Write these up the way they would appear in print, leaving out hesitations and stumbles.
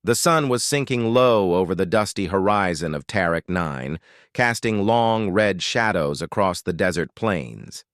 The sun was sinking low over the dusty horizon of Tarak 9, casting long red shadows across the desert plains.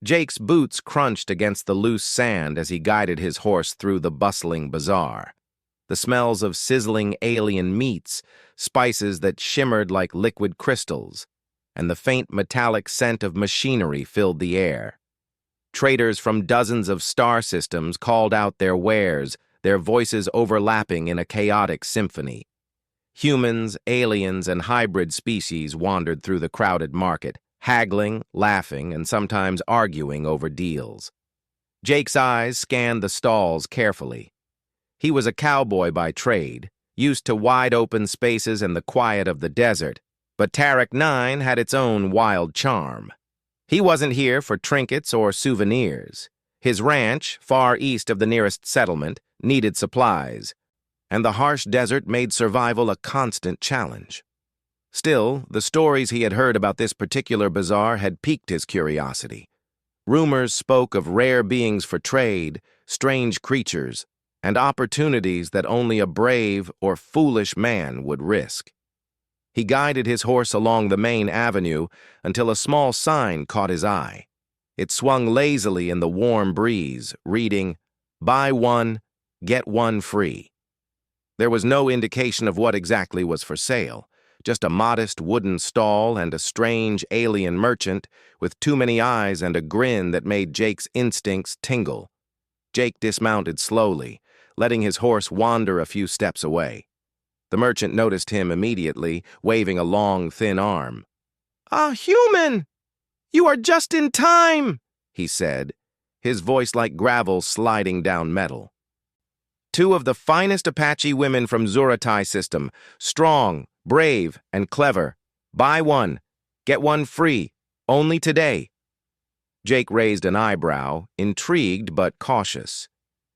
Jake's boots crunched against the loose sand as he guided his horse through the bustling bazaar. The smells of sizzling alien meats, spices that shimmered like liquid crystals, and the faint metallic scent of machinery filled the air. Traders from dozens of star systems called out their wares, their voices overlapping in a chaotic symphony. Humans, aliens, and hybrid species wandered through the crowded market, haggling, laughing, and sometimes arguing over deals. Jake's eyes scanned the stalls carefully. He was a cowboy by trade, used to wide-open spaces and the quiet of the desert, but Tarak 9 had its own wild charm. He wasn't here for trinkets or souvenirs. His ranch, far east of the nearest settlement, needed supplies, and the harsh desert made survival a constant challenge. Still, the stories he had heard about this particular bazaar had piqued his curiosity. Rumors spoke of rare beings for trade, strange creatures, and opportunities that only a brave or foolish man would risk. He guided his horse along the main avenue until a small sign caught his eye. It swung lazily in the warm breeze, reading, "Buy one, get one free." There was no indication of what exactly was for sale, just a modest wooden stall and a strange alien merchant with too many eyes and a grin that made Jake's instincts tingle. Jake dismounted slowly, letting his horse wander a few steps away. The merchant noticed him immediately, waving a long, thin arm. "A human! You are just in time," he said, his voice like gravel sliding down metal. "Two of the finest Apache women from Zuratai system, strong, brave, and clever. Buy one, get one free, only today." Jake raised an eyebrow, intrigued but cautious.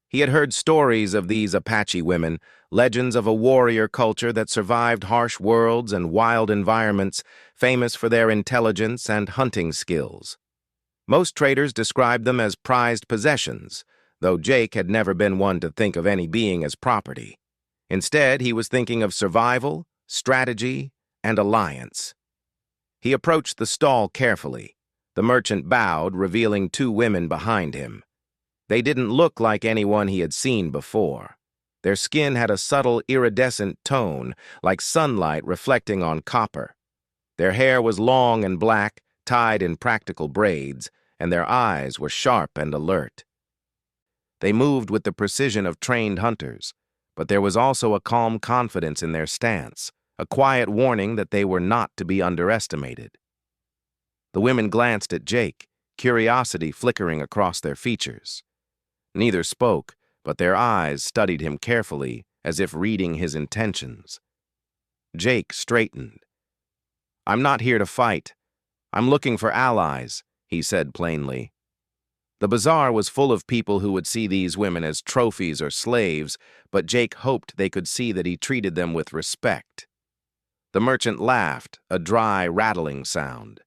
He had heard stories of these Apache women, legends of a warrior culture that survived harsh worlds and wild environments, famous for their intelligence and hunting skills. Most traders described them as prized possessions, though Jake had never been one to think of any being as property. Instead, he was thinking of survival, strategy, and alliance. He approached the stall carefully. The merchant bowed, revealing two women behind him. They didn't look like anyone he had seen before. Their skin had a subtle iridescent tone, like sunlight reflecting on copper. Their hair was long and black, tied in practical braids, and their eyes were sharp and alert. They moved with the precision of trained hunters, but there was also a calm confidence in their stance, a quiet warning that they were not to be underestimated. The women glanced at Jake, curiosity flickering across their features. Neither spoke, but their eyes studied him carefully, as if reading his intentions. Jake straightened. "I'm not here to fight. I'm looking for allies," he said plainly. The bazaar was full of people who would see these women as trophies or slaves, but Jake hoped they could see that he treated them with respect. The merchant laughed, a dry, rattling sound.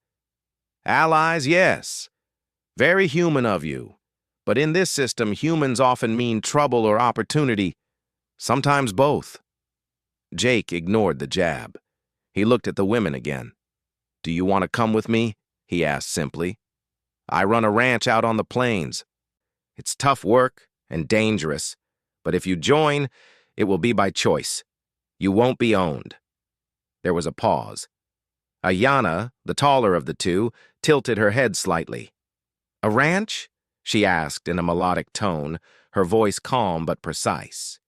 "Allies, yes. Very human of you. But in this system, humans often mean trouble or opportunity, sometimes both." Jake ignored the jab. He looked at the women again. "Do you want to come with me?" he asked simply. "I run a ranch out on the plains. It's tough work and dangerous, but if you join, it will be by choice. You won't be owned." There was a pause. Ayana, the taller of the two, tilted her head slightly. "A ranch?" she asked in a melodic tone, her voice calm but precise.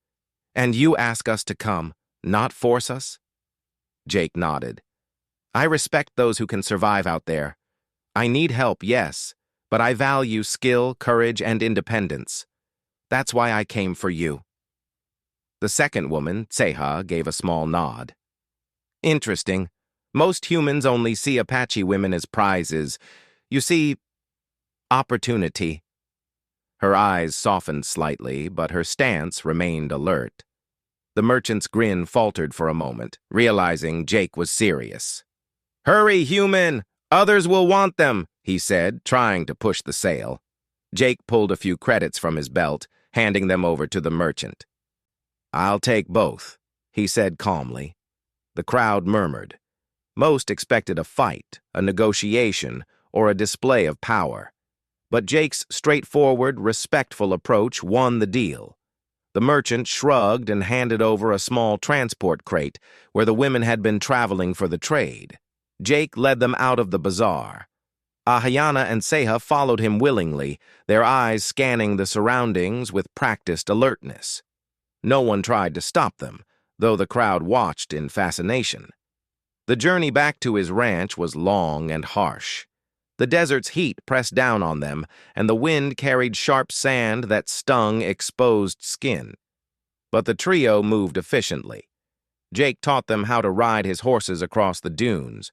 "And you ask us to come, not force us?" Jake nodded. "I respect those who can survive out there. I need help, yes, but I value skill, courage, and independence. That's why I came for you." The second woman, Tseha, gave a small nod. "Interesting. Most humans only see Apache women as prizes. You see, opportunity." Her eyes softened slightly, but her stance remained alert. The merchant's grin faltered for a moment, realizing Jake was serious. "Hurry, human! Others will want them," he said, trying to push the sale. Jake pulled a few credits from his belt, handing them over to the merchant. "I'll take both," he said calmly. The crowd murmured. Most expected a fight, a negotiation, or a display of power. But Jake's straightforward, respectful approach won the deal. The merchant shrugged and handed over a small transport crate where the women had been traveling for the trade. Jake led them out of the bazaar. Ahayana and Seha followed him willingly, their eyes scanning the surroundings with practiced alertness. No one tried to stop them, though the crowd watched in fascination. The journey back to his ranch was long and harsh. The desert's heat pressed down on them, and the wind carried sharp sand that stung exposed skin. But the trio moved efficiently. Jake taught them how to ride his horses across the dunes,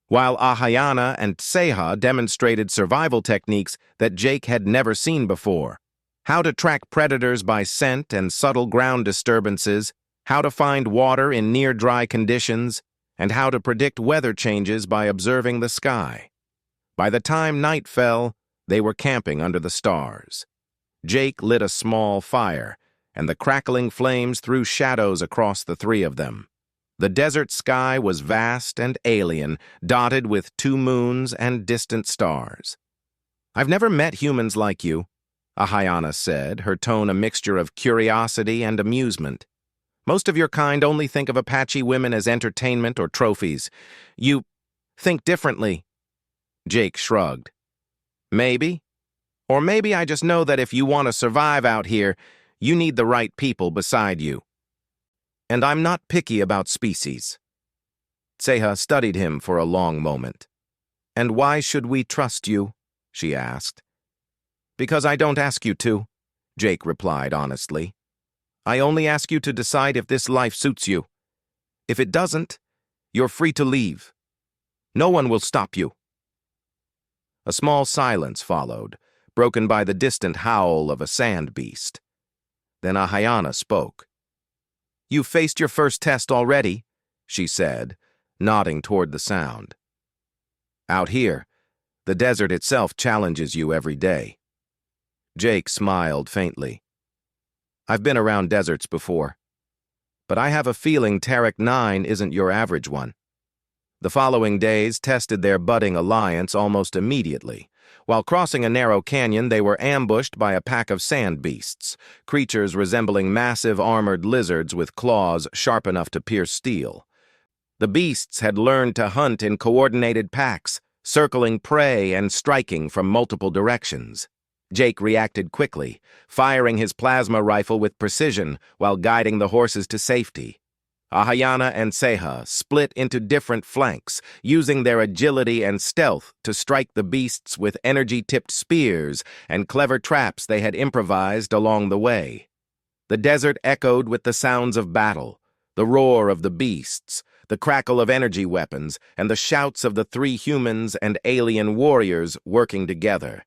while Ahayana and Seha demonstrated survival techniques that Jake had never seen before. How to track predators by scent and subtle ground disturbances, how to find water in near-dry conditions, and how to predict weather changes by observing the sky. By the time night fell, they were camping under the stars. Jake lit a small fire, and the crackling flames threw shadows across the three of them. The desert sky was vast and alien, dotted with 2 moons and distant stars. "I've never met humans like you," Ahayana said, her tone a mixture of curiosity and amusement. "Most of your kind only think of Apache women as entertainment or trophies. You think differently." Jake shrugged. "Maybe. Or maybe I just know that if you want to survive out here, you need the right people beside you. And I'm not picky about species." Seha studied him for a long moment. "And why should we trust you?" she asked. "Because I don't ask you to," Jake replied honestly. "I only ask you to decide if this life suits you. If it doesn't, you're free to leave. No one will stop you." A small silence followed, broken by the distant howl of a sand beast. Then Ahayana spoke. "You've faced your first test already," she said, nodding toward the sound. "Out here, the desert itself challenges you every day." Jake smiled faintly. "I've been around deserts before, but I have a feeling Tarik 9 isn't your average one." The following days tested their budding alliance almost immediately. While crossing a narrow canyon, they were ambushed by a pack of sand beasts, creatures resembling massive armored lizards with claws sharp enough to pierce steel. The beasts had learned to hunt in coordinated packs, circling prey and striking from multiple directions. Jake reacted quickly, firing his plasma rifle with precision while guiding the horses to safety. Ahayana and Seha split into different flanks, using their agility and stealth to strike the beasts with energy-tipped spears and clever traps they had improvised along the way. The desert echoed with the sounds of battle, the roar of the beasts, the crackle of energy weapons, and the shouts of the 3 humans and alien warriors working together.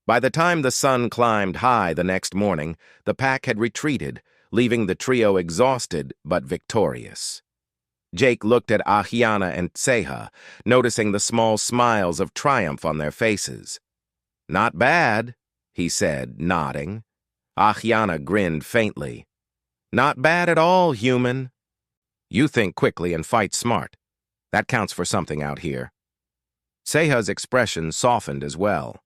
By the time the sun climbed high the next morning, the pack had retreated, leaving the trio exhausted but victorious. Jake looked at Ahayana and Seha, noticing the small smiles of triumph on their faces. "Not bad," he said, nodding. Ahayana grinned faintly. "Not bad at all, human. You think quickly and fight smart. That counts for something out here." Seha's expression softened as well.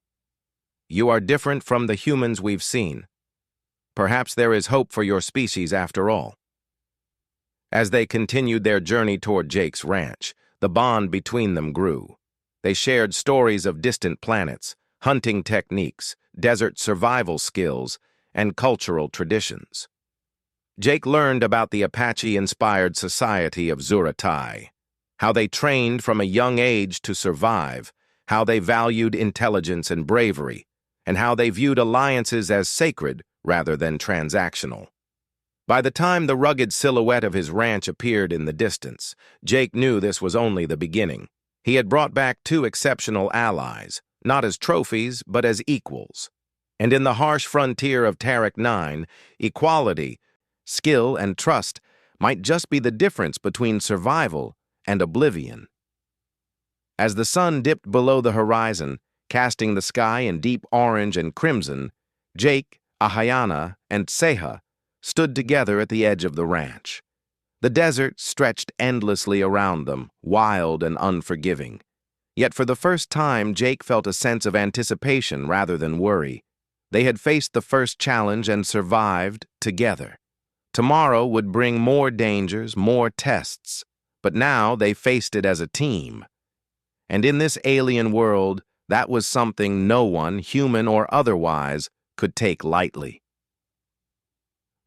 "You are different from the humans we've seen. Perhaps there is hope for your species after all." As they continued their journey toward Jake's ranch, the bond between them grew. They shared stories of distant planets, hunting techniques, desert survival skills, and cultural traditions. Jake learned about the Apache-inspired society of Zuratai, how they trained from a young age to survive, how they valued intelligence and bravery, and how they viewed alliances as sacred rather than transactional. By the time the rugged silhouette of his ranch appeared in the distance, Jake knew this was only the beginning. He had brought back 2 exceptional allies, not as trophies, but as equals. And in the harsh frontier of Tarik 9, equality, skill, and trust might just be the difference between survival and oblivion. As the sun dipped below the horizon, casting the sky in deep orange and crimson, Jake, Ahayana, and Seha stood together at the edge of the ranch. The desert stretched endlessly around them, wild and unforgiving. Yet for the first time, Jake felt a sense of anticipation rather than worry. They had faced the first challenge and survived together. Tomorrow would bring more dangers, more tests, but now they faced it as a team. And in this alien world, that was something no one, human or otherwise, could take lightly.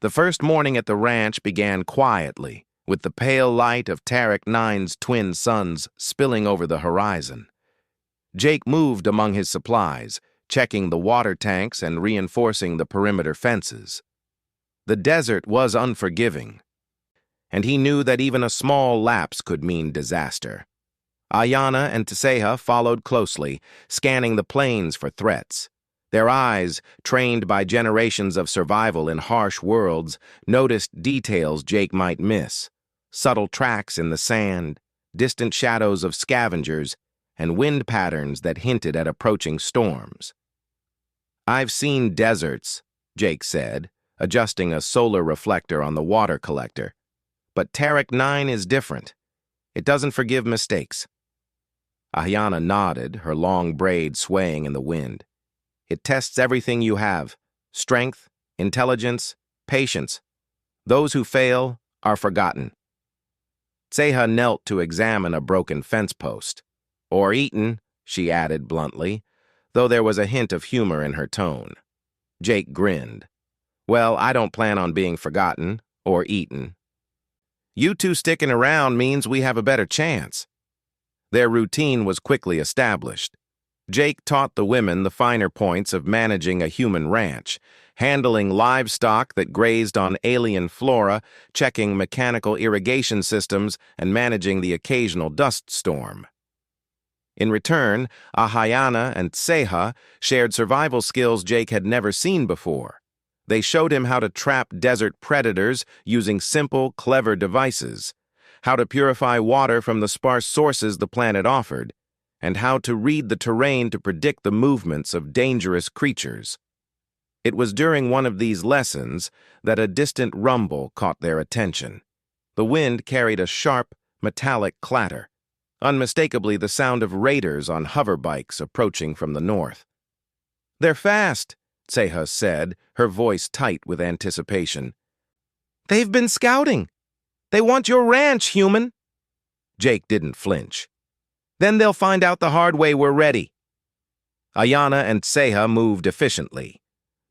The first morning at the ranch began quietly, with the pale light of Tarak IX's twin suns spilling over the horizon. Jake moved among his supplies, checking the water tanks and reinforcing the perimeter fences. The desert was unforgiving, and he knew that even a small lapse could mean disaster. Ayana and Tseha followed closely, scanning the plains for threats. Their eyes, trained by generations of survival in harsh worlds, noticed details Jake might miss: subtle tracks in the sand, distant shadows of scavengers, and wind patterns that hinted at approaching storms. "I've seen deserts," Jake said, adjusting a solar reflector on the water collector. "But Tarak IX is different. It doesn't forgive mistakes." Ayana nodded, her long braid swaying in the wind. "It tests everything you have: strength, intelligence, patience. Those who fail are forgotten." Tseha knelt to examine a broken fence post. "Or eaten," she added bluntly, though there was a hint of humor in her tone. Jake grinned. "Well, I don't plan on being forgotten or eaten. You two sticking around means we have a better chance." Their routine was quickly established. Jake taught the women the finer points of managing a human ranch, handling livestock that grazed on alien flora, checking mechanical irrigation systems, and managing the occasional dust storm. In return, Ahayana and Tseha shared survival skills Jake had never seen before. They showed him how to trap desert predators using simple, clever devices, how to purify water from the sparse sources the planet offered, and how to read the terrain to predict the movements of dangerous creatures. It was during one of these lessons that a distant rumble caught their attention. The wind carried a sharp, metallic clatter, unmistakably the sound of raiders on hoverbikes approaching from the north. "They're fast," Tseha said, her voice tight with anticipation. "They've been scouting. They want your ranch, human." Jake didn't flinch. "Then they'll find out the hard way we're ready." Ayana and Tseha moved efficiently.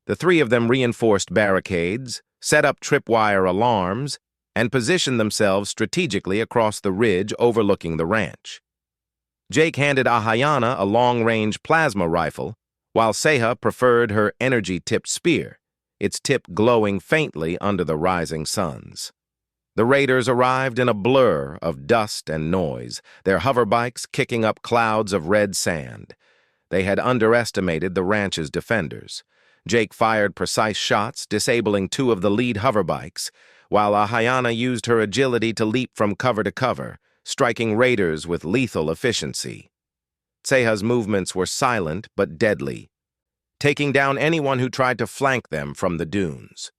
The three of them reinforced barricades, set up tripwire alarms, and positioned themselves strategically across the ridge overlooking the ranch. Jake handed Ahayana a long-range plasma rifle, while Tseha preferred her energy-tipped spear, its tip glowing faintly under the rising suns. The raiders arrived in a blur of dust and noise, their hoverbikes kicking up clouds of red sand. They had underestimated the ranch's defenders. Jake fired precise shots, disabling two of the lead hoverbikes, while Ahayana used her agility to leap from cover to cover, striking raiders with lethal efficiency. Tseha's movements were silent but deadly, taking down anyone who tried to flank them from the dunes.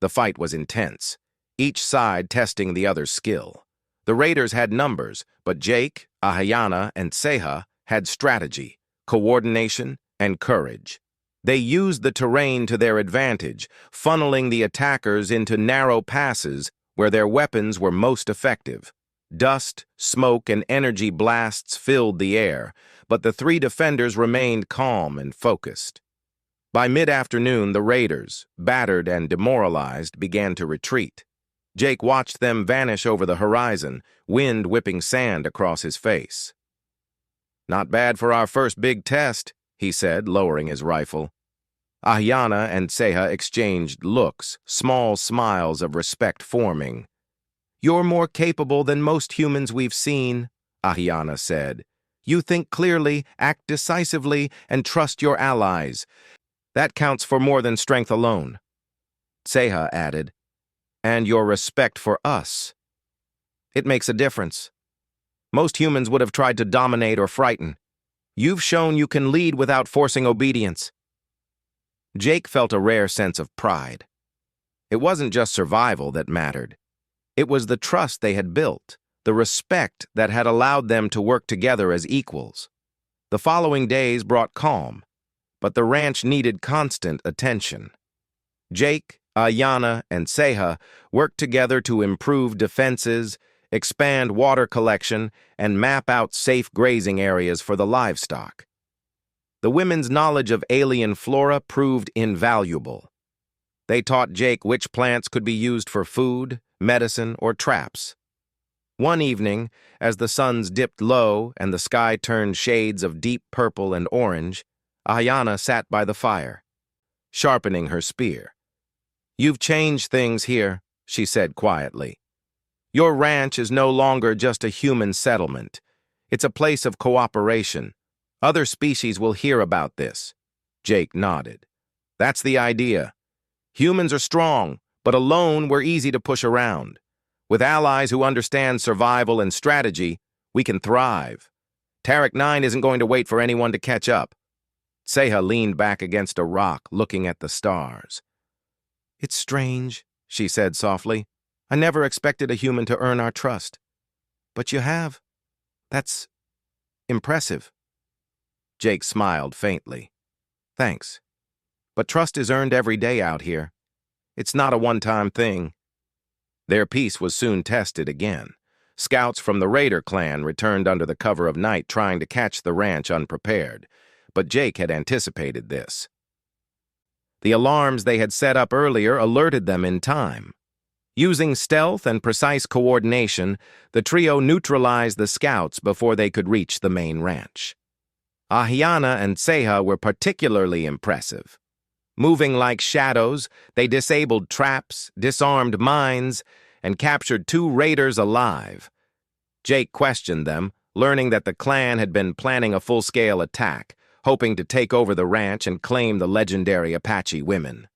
The fight was intense, each side testing the other's skill. The raiders had numbers, but Jake, Ahayana, and Tseha had strategy, coordination, and courage. They used the terrain to their advantage, funneling the attackers into narrow passes where their weapons were most effective. Dust, smoke, and energy blasts filled the air, but the three defenders remained calm and focused. By mid-afternoon, the raiders, battered and demoralized, began to retreat. Jake watched them vanish over the horizon, wind whipping sand across his face. "Not bad for our first big test," he said, lowering his rifle. Ayana and Tseha exchanged looks, small smiles of respect forming. "You're more capable than most humans we've seen," Ayana said. "You think clearly, act decisively, and trust your allies. That counts for more than strength alone." Tseha added, "And your respect for us. It makes a difference. Most humans would have tried to dominate or frighten. You've shown you can lead without forcing obedience." Jake felt a rare sense of pride. It wasn't just survival that mattered. It was the trust they had built, the respect that had allowed them to work together as equals. The following days brought calm, but the ranch needed constant attention. Jake, Ayanna, and Seha worked together to improve defenses, expand water collection, and map out safe grazing areas for the livestock. The women's knowledge of alien flora proved invaluable. They taught Jake which plants could be used for food, medicine, or traps. One evening, as the suns dipped low and the sky turned shades of deep purple and orange, Ayanna sat by the fire, sharpening her spear. "You've changed things here," she said quietly. "Your ranch is no longer just a human settlement. It's a place of cooperation. Other species will hear about this." Jake nodded. "That's the idea. Humans are strong, but alone we're easy to push around. With allies who understand survival and strategy, we can thrive. Tarak 9 isn't going to wait for anyone to catch up." Seha leaned back against a rock, looking at the stars. "It's strange," she said softly. "I never expected a human to earn our trust. But you have. That's impressive." Jake smiled faintly. "Thanks. But trust is earned every day out here. It's not a one-time thing." Their peace was soon tested again. Scouts from the Raider clan returned under the cover of night trying to catch the ranch unprepared, but Jake had anticipated this. The alarms they had set up earlier alerted them in time. Using stealth and precise coordination, the trio neutralized the scouts before they could reach the main ranch. Ayanna and Seha were particularly impressive. Moving like shadows, they disabled traps, disarmed mines, and captured 2 raiders alive. Jake questioned them, learning that the clan had been planning a full-scale attack, hoping to take over the ranch and claim the legendary Apache women.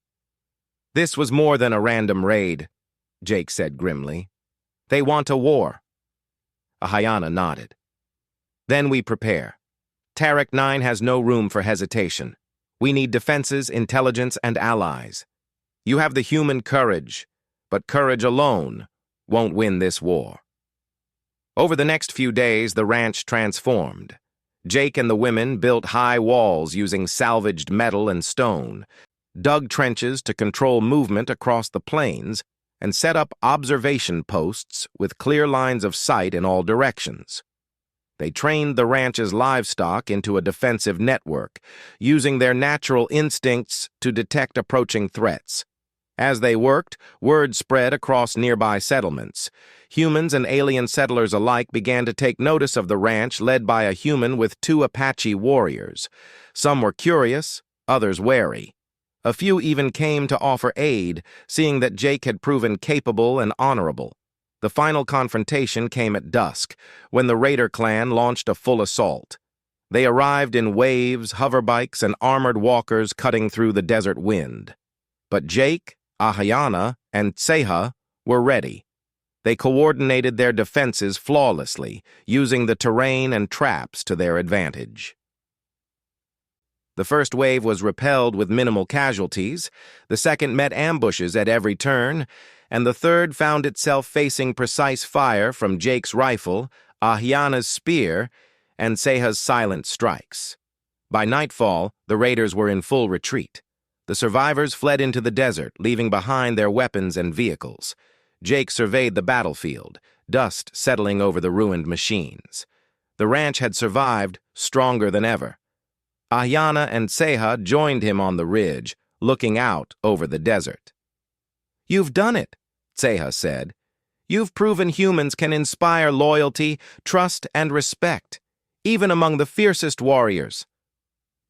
"This was more than a random raid," Jake said grimly. "They want a war." Ayanna nodded. "Then we prepare. Tarak 9 has no room for hesitation. We need defenses, intelligence, and allies. You have the human courage, but courage alone won't win this war." Over the next few days, the ranch transformed. Jake and the women built high walls using salvaged metal and stone, dug trenches to control movement across the plains, and set up observation posts with clear lines of sight in all directions. They trained the ranch's livestock into a defensive network, using their natural instincts to detect approaching threats. As they worked, word spread across nearby settlements. Humans and alien settlers alike began to take notice of the ranch led by a human with 2 Apache warriors. Some were curious, others wary. A few even came to offer aid, seeing that Jake had proven capable and honorable. The final confrontation came at dusk, when the Raider clan launched a full assault. They arrived in waves, hoverbikes, and armored walkers cutting through the desert wind. But Jake, Ayanna, and Seha were ready. They coordinated their defenses flawlessly, using the terrain and traps to their advantage. The first wave was repelled with minimal casualties, the second met ambushes at every turn, and the third found itself facing precise fire from Jake's rifle, Ayanna's spear, and Seha's silent strikes. By nightfall, the raiders were in full retreat. The survivors fled into the desert, leaving behind their weapons and vehicles. Jake surveyed the battlefield, dust settling over the ruined machines. The ranch had survived, stronger than ever. Ayanna and Seha joined him on the ridge, looking out over the desert. "You've done it," Seha said. "You've proven humans can inspire loyalty, trust, and respect, even among the fiercest warriors."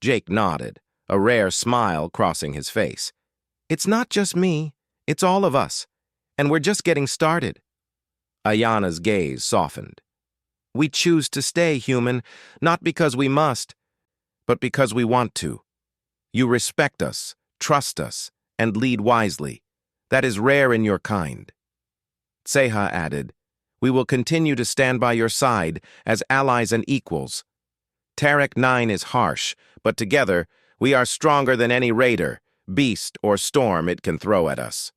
Jake nodded, a rare smile crossing his face. "It's not just me, it's all of us, and we're just getting started." Ayanna's gaze softened. "We choose to stay human, not because we must, but because we want to. You respect us, trust us, and lead wisely. That is rare in your kind." Seha added, "We will continue to stand by your side as allies and equals. Tarak 9 is harsh, but together we are stronger than any raider, beast, or storm it can throw at us."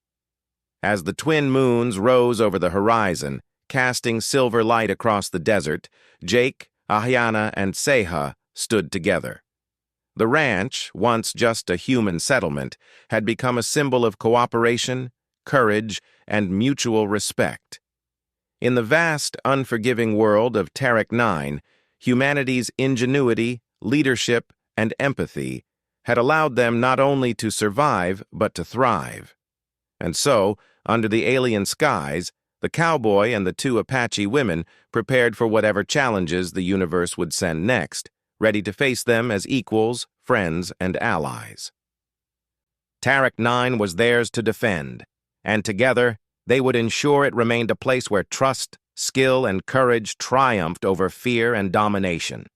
As the twin moons rose over the horizon, casting silver light across the desert, Jake, Ahyana, and Seha stood together. The ranch, once just a human settlement, had become a symbol of cooperation, courage, and mutual respect. In the vast, unforgiving world of Tarak 9, humanity's ingenuity, leadership, and empathy had allowed them not only to survive, but to thrive. And so, under the alien skies, the cowboy and the two Apache women prepared for whatever challenges the universe would send next, ready to face them as equals, friends, and allies. Tarak 9 was theirs to defend, and together they would ensure it remained a place where trust, skill, and courage triumphed over fear and domination.